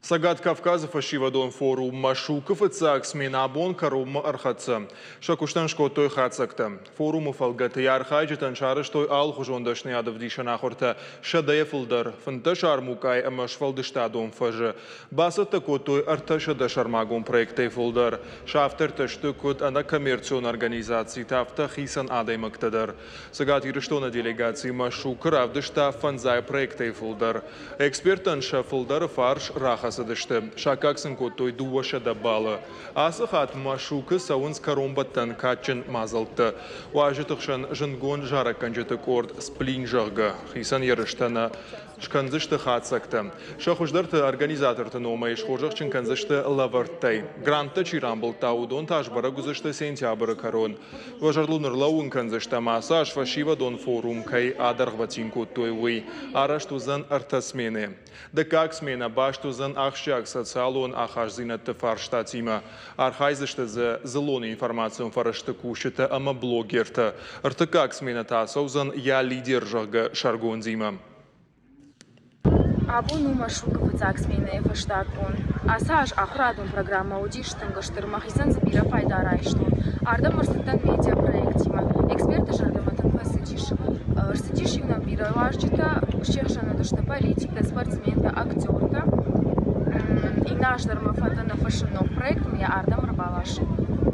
Сагат Кавказа фашивадон форум Машуков и Цаксминабон Карум Архаца. Шакуштан шкотой хацакта. Форуму фалгата ярхайджитан шарыштой алхужондашный адавдишанахорта шадаефулдар. Фанташар мукай амашфалдыштадон фажа. Басата котой арташада шармагон проектай фулдар. Шафтер таштукут ана коммерцион организации тафта хисан адаймактадар. Сагат ирыштона делегации Машукар авдышта фанзай проектай фулдар. Экспертан шафулдар фарш раха Шакаксын котой дуаша дабала. Асахат Машука саунс каромбаттан качен мазалта. Важитахшан жангон жараканжата корд сплинжарга. Хисан ярыштана шканзышты хатсакта. Шахуждарта организаторта номаиш хожахчин канзышты лавартай. Гранта чирамбл таудон тажбара гузышты сентябра карон. Важарлунар лаун канзышта массаж фашива дон форум кай адаргватин котой уй. Араштузан артасмене. Да как смена баштузан Ахшак социалон ахажзинат фарштатима. Архайзышта за зелону информацию фарштакушета ама блогерта. Артакак смена тасаузан я лидер жарга шаргонзима. Абуну Машуков и Цаксмина фаштакон. Асаж ахрадун программа аудиштан гаштырмахисан забира файдарайштун. Ардам арстан медиа проектима. Эксперты жардаматан фасидиш. Рсидишивна бира важчита шехшана душта политика, спортсмента, актерта. И наш дармафатана фашинов проект мне Ардам Рабалаши.